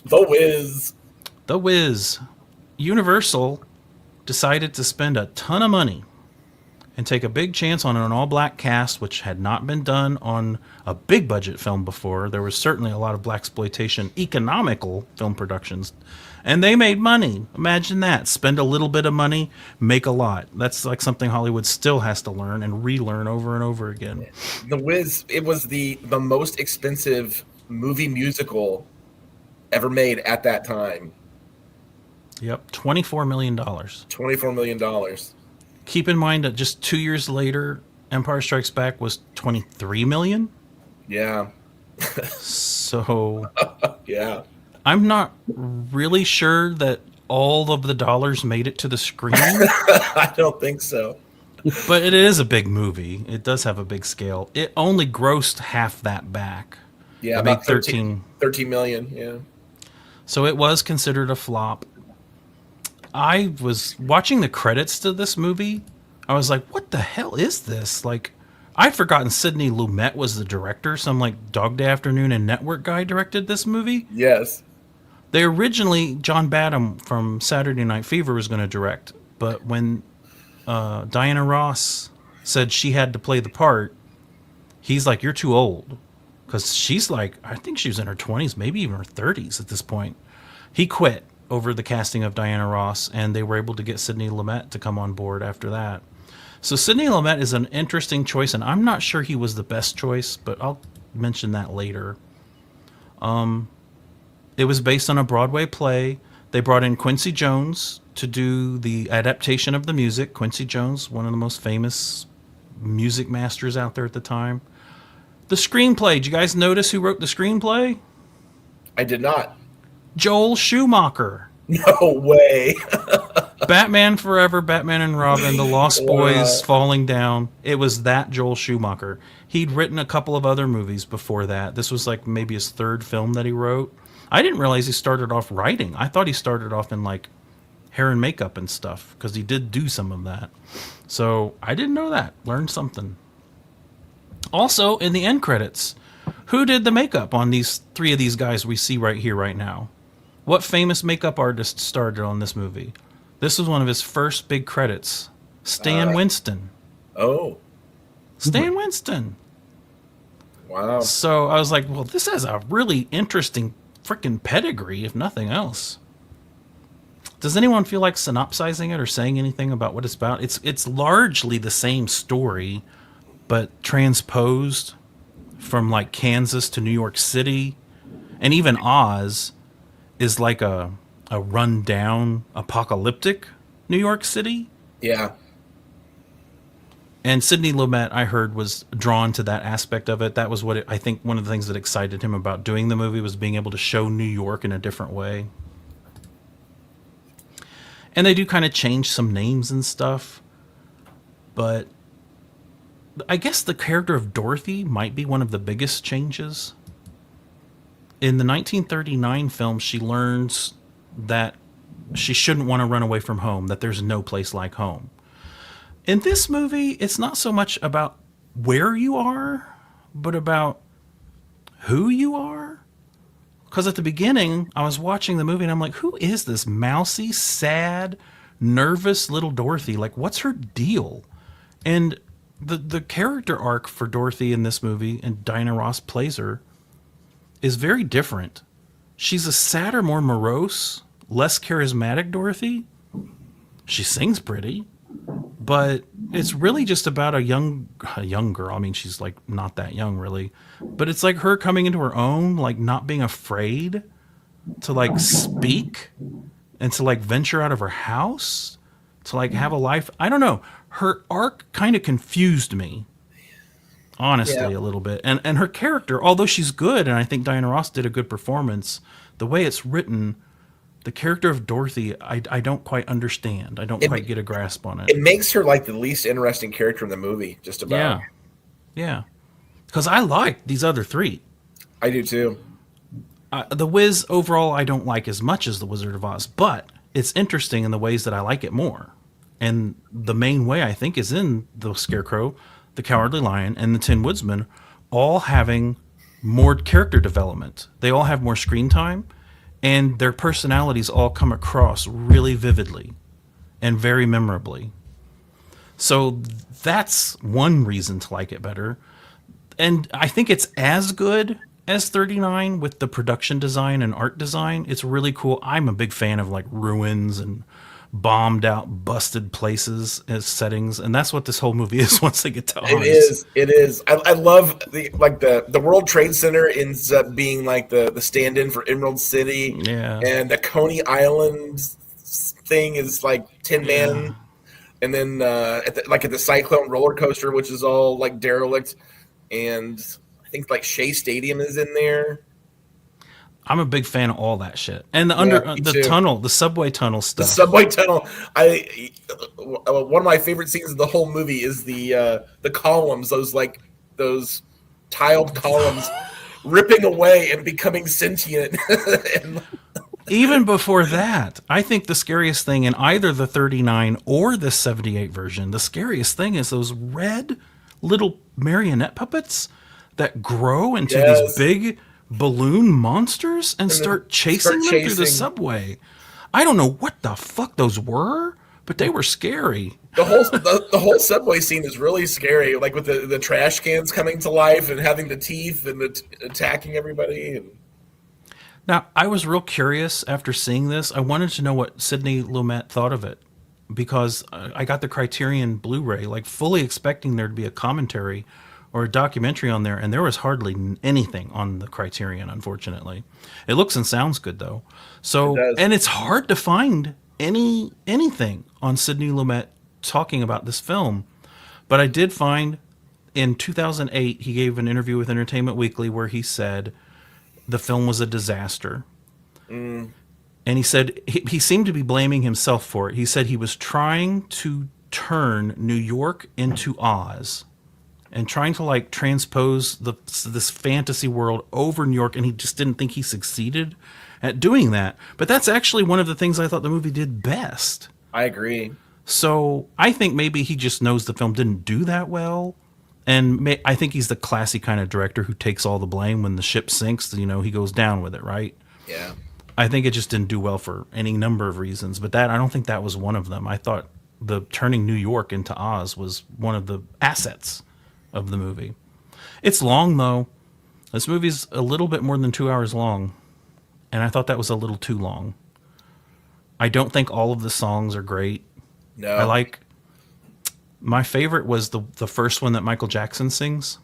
The Wiz. The Wiz. Universal decided to spend a ton of money and take a big chance on an all-black cast, which had not been done on a big budget film before. There was certainly a lot of blaxploitation economical film productions, and they made money. Imagine that. Spend a little bit of money, make a lot. That's like something Hollywood still has to learn and relearn over and over again. The Wiz, it was the most expensive movie musical ever made at that time. Yep, $24 million. $24 million. Keep in mind that just 2 years later, Empire Strikes Back was $23 million. Yeah. So Yeah. I'm not really sure that all of the dollars made it to the screen, I don't think so. but it is a big movie. It does have a big scale. It only grossed half that back. Yeah, It made about 13 million. Yeah. So it was considered a flop. I was watching the credits to this movie. I was like, what the hell is this? Like, I'd forgotten Sidney Lumet was the director. Some like Dog Day Afternoon and Network guy directed this movie. Yes. They originally, John Badham from Saturday Night Fever was going to direct. But when Diana Ross said she had to play the part, he's like, you're too old. Because she's like, I think she was in her 20s, maybe even her 30s at this point. He quit over the casting of Diana Ross, and they were able to get Sidney Lumet to come on board after that. So Sidney Lumet is an interesting choice, and I'm not sure he was the best choice, but I'll mention that later. It was based on a Broadway play. They brought in Quincy Jones to do the adaptation of the music. Quincy Jones, one of the most famous music masters out there at the time. The screenplay, did you guys notice who wrote the screenplay? I did not. Joel Schumacher. No way. Batman Forever, Batman and Robin, The Lost Boys, Wow. Falling Down. It was that Joel Schumacher. He'd written a couple of other movies before that. This was like maybe his third film that he wrote. I didn't realize he started off writing. I thought he started off in like hair and makeup and stuff because he did do some of that. So I didn't know that. Learned something. Also, in the end credits, who did the makeup on these three of these guys we see right here, right now? What famous makeup artist started on this movie? This was one of his first big credits. Stan Winston. Oh, Stan Winston. wow. So I was like, well, this has a really interesting freaking pedigree, if nothing else. Does anyone feel like synopsizing it or saying anything about what it's about? It's largely the same story, but transposed from like Kansas to New York City, and even Oz is like a run-down apocalyptic New York City. Yeah. And Sidney Lumet, I heard, was drawn to that aspect of it. That was what I think one of the things that excited him about doing the movie was being able to show New York in a different way. And they do kind of change some names and stuff, but I guess the character of Dorothy might be one of the biggest changes. In the 1939 film, she learns that she shouldn't want to run away from home, that there's no place like home. In this movie, it's not so much about where you are, but about who you are. Because at the beginning, I was watching the movie and I'm like, who is this mousy, sad, nervous little Dorothy? Like, what's her deal? And the character arc for Dorothy in this movie, and Diana Ross plays her, is very different. She's a sadder, more morose, less charismatic Dorothy. She sings pretty, but it's really just about a young girl. I mean, she's like not that young really, but it's like her coming into her own, like not being afraid to like speak and to like venture out of her house, to like have a life. I don't know. Her arc kind of confused me, honestly, Yeah. a little bit. And her character, although she's good, and I think Diana Ross did a good performance, the way it's written, the character of Dorothy, I don't quite understand. I don't quite get a grasp on it. It makes her like the least interesting character in the movie, just about. Yeah. Yeah. Because I like these other three. I do too. The Wiz, overall, I don't like as much as The Wizard of Oz, but it's interesting in the ways that I like it more. And the main way, I think, is in The Scarecrow, The Cowardly Lion, and The Tin Woodsman all having more character development. They all have more screen time, and their personalities all come across really vividly and very memorably. So that's one reason to like it better. And I think it's as good as 39 with the production design and art design. It's really cool. I'm a big fan of like ruins and bombed out, busted places as settings, and that's what this whole movie is once they get to Oz. It is. I love the World Trade Center ends up being like the stand-in for Emerald City. Yeah. And the Coney Island thing is like Tin Man. Yeah. And then at the Cyclone roller coaster, which is all like derelict, and I think like Shea Stadium is in there. I'm a big fan of all that shit, and the tunnel, the subway tunnel stuff. The subway tunnel. One of my favorite scenes of the whole movie is the columns. Those tiled columns ripping away and becoming sentient. And even before that, I think the scariest thing in either the 39 or the 78 version, the scariest thing is those red little marionette puppets that grow into these big balloon monsters and start chasing them through the subway. I don't know what the fuck those were, but they were scary. The whole subway scene is really scary, like with the trash cans coming to life and having the teeth and attacking everybody. Now, I was real curious after seeing this. I wanted to know what Sidney Lumet thought of it, because I got the Criterion Blu-ray, like fully expecting there to be a commentary or a documentary on there, and there was hardly anything on the Criterion, unfortunately. It looks and sounds good, though. So, and it's hard to find anything on Sidney Lumet talking about this film. But I did find in 2008, he gave an interview with Entertainment Weekly where he said the film was a disaster. And he said he seemed to be blaming himself for it. He said he was trying to turn New York into Oz and trying to like transpose this fantasy world over New York, and he just didn't think he succeeded at doing that. But that's actually one of the things I thought the movie did best. I agree. So I think maybe he just knows the film didn't do that well. And I think he's the classy kind of director who takes all the blame when the ship sinks. You know, he goes down with it, right? Yeah. I think it just didn't do well for any number of reasons. But I don't think that was one of them. I thought the turning New York into Oz was one of the assets of the movie. It's long, though. This movie's a little bit more than 2 hours long. And I thought that was a little too long. I don't think all of the songs are great. No. My favorite was the first one that Michael Jackson sings.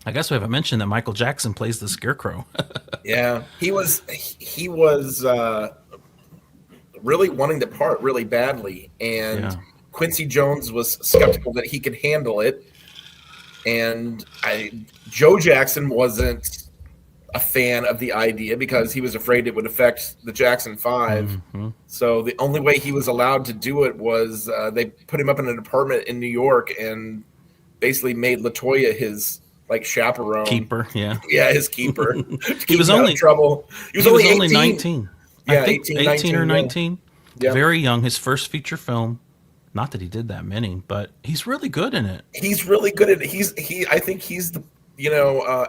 I guess we haven't mentioned that Michael Jackson plays the Scarecrow. Yeah, he was really wanting the part really badly, and Quincy Jones was skeptical that he could handle it, and Joe Jackson wasn't a fan of the idea because he was afraid it would affect the Jackson 5. Mm-hmm. So the only way he was allowed to do it was they put him up in an apartment in New York and basically made LaToya his like chaperone, keeper. Yeah, his keeper. He was only trouble. He was only 19. Yeah, I think 18 or 19. Yeah. Very young. His first feature film. Not that he did that many, but he's really good in it. He's really good at it. I think he's the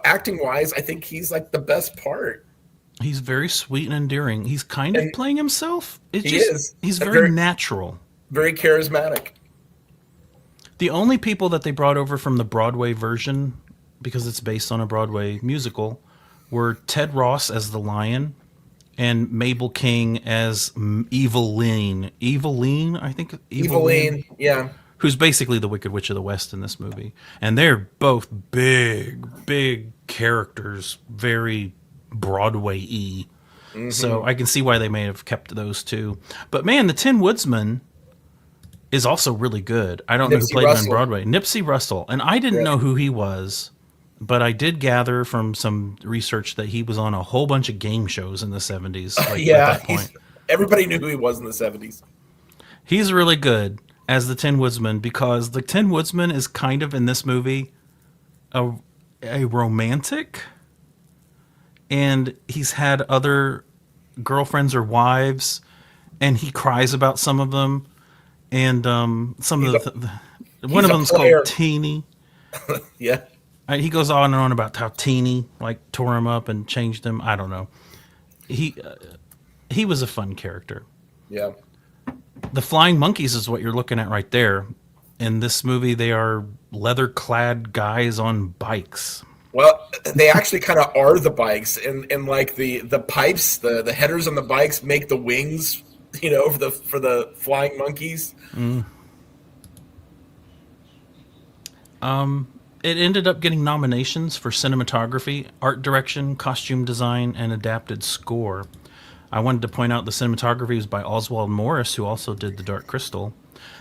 acting wise, I think he's like the best part. He's very sweet and endearing. He's kind of playing himself. He's very natural. Very charismatic. The only people that they brought over from the Broadway version, because it's based on a Broadway musical, were Ted Ross as the lion and Mabel King as Eveline. Eveline, I think. Eveline, yeah. Who's basically the Wicked Witch of the West in this movie. And they're both big characters, very Broadway-y. Mm-hmm. So I can see why they may have kept those two. But man, the Tin Woodsman is also really good. I don't know who played him on Broadway. Nipsey Russell. And I didn't know who he was, but I did gather from some research that he was on a whole bunch of game shows in the 70s. At that point. Everybody knew who he was in the 70s. He's really good as the Tin Woodsman, because the Tin Woodsman is kind of in this movie a romantic, and he's had other girlfriends or wives, and he cries about some of them, and some of one of them's called Teeny. Yeah, he goes on and on about how Teeny like tore him up and changed him. I don't know. he he was a fun character. Yeah. The flying monkeys is what you're looking at right there. In this movie, they are leather-clad guys on bikes. Well, they actually kind of are the bikes, and like the pipes, the headers on the bikes make the wings, for the flying monkeys. It ended up getting nominations for cinematography, art direction, costume design, and adapted score. I wanted to point out the cinematography was by Oswald Morris, who also did The Dark Crystal.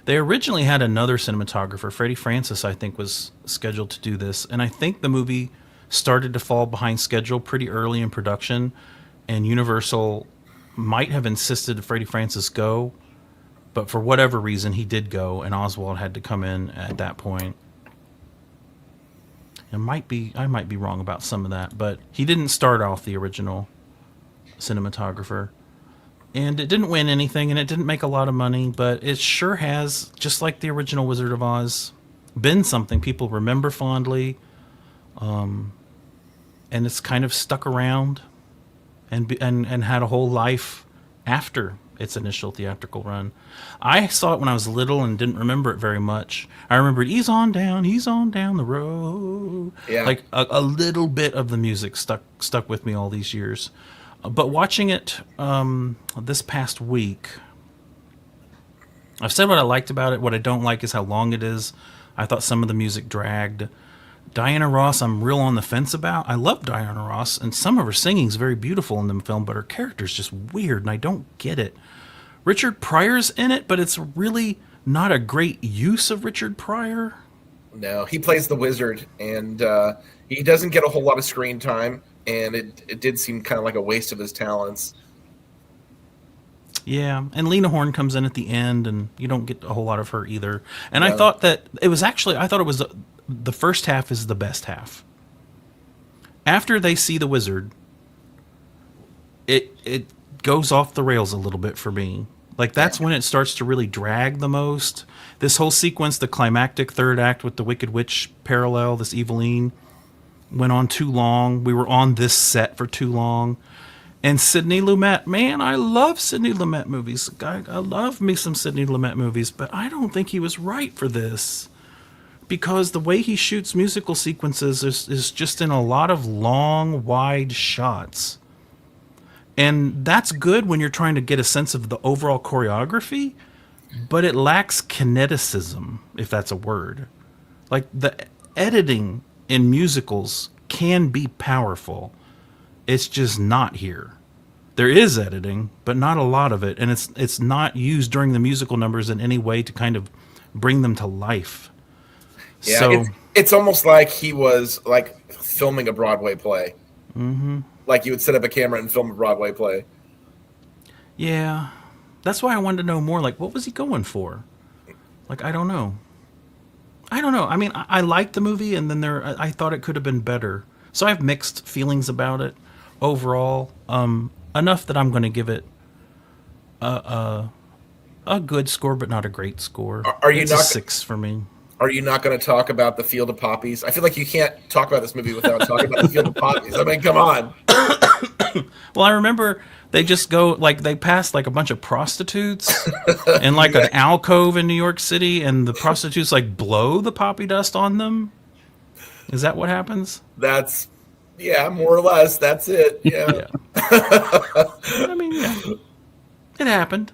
They originally had another cinematographer, Freddie Francis, I think, was scheduled to do this, and I think the movie started to fall behind schedule pretty early in production, and Universal might have insisted Freddie Francis go, but for whatever reason, he did go, and Oswald had to come in at that point. I might be wrong about some of that, but he didn't start off the original cinematographer. And it didn't win anything, and it didn't make a lot of money, but it sure has, just like the original Wizard of Oz, been something people remember fondly. And it's kind of stuck around and had a whole life after its initial theatrical run. I saw it when I was little and didn't remember it very much. I remembered he's on down the road. Yeah. Like a little bit of the music stuck with me all these years. But watching it this past week, I've said what I liked about it. What I don't like is how long it is. I thought some of the music dragged. Diana Ross, I'm real on the fence about. I love Diana Ross, and some of her singing is very beautiful in the film, but her character's just weird, and I don't get it. Richard Pryor's in it, but it's really not a great use of Richard Pryor. No, he plays the wizard, and he doesn't get a whole lot of screen time, and it did seem kind of like a waste of his talents. Yeah, and Lena Horne comes in at the end, and you don't get a whole lot of her either. And no. I thought it was the first half is the best half. After they see the wizard, it goes off the rails a little bit for me. Like, that's when it starts to really drag the most. This whole sequence, the climactic third act with the Wicked Witch parallel, this Eveline, went on too long. We were on this set for too long. And Sidney Lumet, man, I love Sidney Lumet movies. I love me some Sidney Lumet movies, but I don't think he was right for this. Because the way he shoots musical sequences is just in a lot of long, wide shots. And that's good when you're trying to get a sense of the overall choreography, but it lacks kineticism, if that's a word. Like, the editing in musicals can be powerful. It's just not here. There is editing, but not a lot of it, and it's not used during the musical numbers in any way to kind of bring them to life. Yeah, so, it's almost like he was like filming a Broadway play. Mm-hmm. Like you would set up a camera and film a Broadway play. Yeah, that's why I wanted to know more. Like, what was he going for? Like, I don't know. I mean, I liked the movie, and then I thought it could have been better. So I have mixed feelings about it overall. Enough that I'm going to give it a good score, but not a great score. It's a 6 for me. Are you not going to talk about the Field of Poppies? I feel like you can't talk about this movie without talking about the Field of Poppies. I mean, come on. Well, I remember they just go, like, they passed like a bunch of prostitutes in like an alcove in New York City, and the prostitutes like blow the poppy dust on them. Is that what happens? That's, yeah, more or less. That's it. Yeah. I mean, yeah, it happened.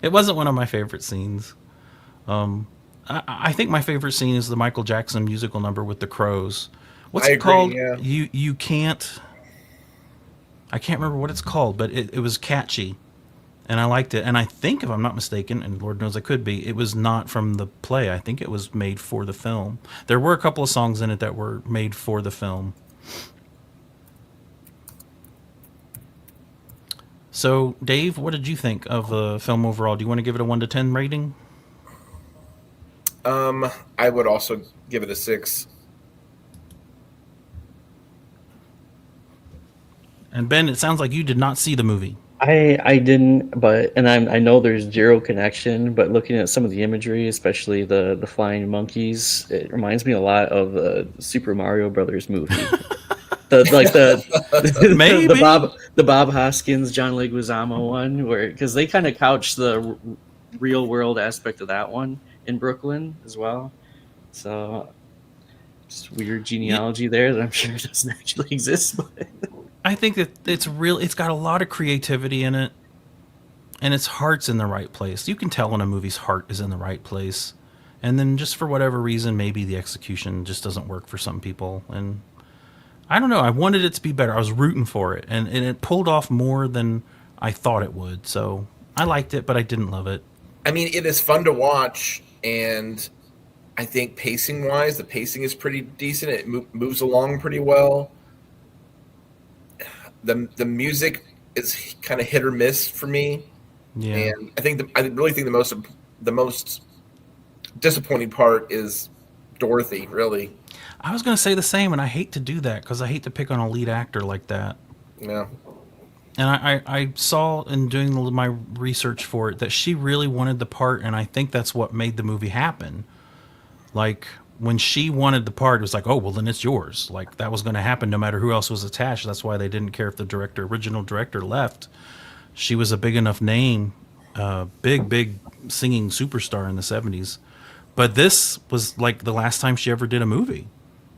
It wasn't one of my favorite scenes. I think my favorite scene is the Michael Jackson musical number with the crows. What's it called? Yeah. You can't. I can't remember what it's called, but it was catchy, and I liked it. And I think, if I'm not mistaken, and Lord knows I could be, it was not from the play. I think it was made for the film. There were a couple of songs in it that were made for the film. So, Dave, what did you think of the film overall? Do you want to give it a 1 to 10 rating? I would also give it a 6. And Ben, it sounds like you did not see the movie. I didn't, but I know there's zero connection, but looking at some of the imagery, especially the flying monkeys, it reminds me a lot of the Super Mario Brothers movie. Maybe. the Bob Hoskins, John Leguizamo one, where because they kind of couch the real world aspect of that one in Brooklyn as well. So just weird genealogy there that I'm sure doesn't actually exist. But I think that it's got a lot of creativity in it, and its heart's in the right place. You can tell when a movie's heart is in the right place. And then just for whatever reason, maybe the execution just doesn't work for some people. And I don't know. I wanted it to be better. I was rooting for it. And it pulled off more than I thought it would. So I liked it, but I didn't love it. I mean, it is fun to watch. And I think pacing-wise, the pacing is pretty decent. It moves along pretty well. The music is kind of hit or miss for me. Yeah. And I really think the most disappointing part is Dorothy, really. I was going to say the same, and I hate to do that because I hate to pick on a lead actor like that. Yeah. And I saw in doing my research for it that she really wanted the part, and I think that's what made the movie happen. Like, when she wanted the part, it was like, oh, well, then it's yours. Like, that was going to happen no matter who else was attached. That's why they didn't care if the original director left. She was a big enough name, big singing superstar in the 70s. But this was like the last time she ever did a movie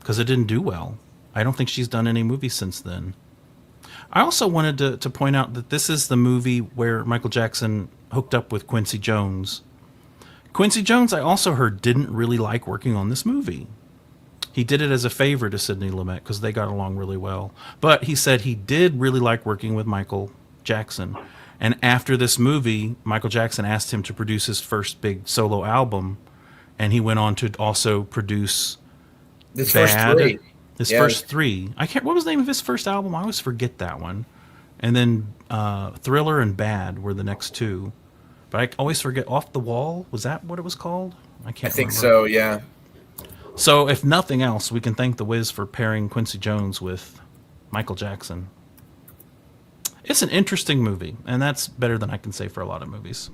because it didn't do well. I don't think she's done any movies since then. I also wanted to point out that this is the movie where Michael Jackson hooked up with Quincy Jones. Quincy Jones, I also heard, didn't really like working on this movie. He did it as a favor to Sidney Lumet because they got along really well. But he said he did really like working with Michael Jackson. And after this movie, Michael Jackson asked him to produce his first big solo album. And he went on to also produce His first three. First three. I can't. What was the name of his first album? I always forget that one. And then Thriller and Bad were the next two. But I always forget. Off the Wall, was that what it was called? I can't. I think remember. so. Yeah. So if nothing else, we can thank The Wiz for pairing Quincy Jones with Michael Jackson. It's an interesting movie, and that's better than I can say for a lot of movies.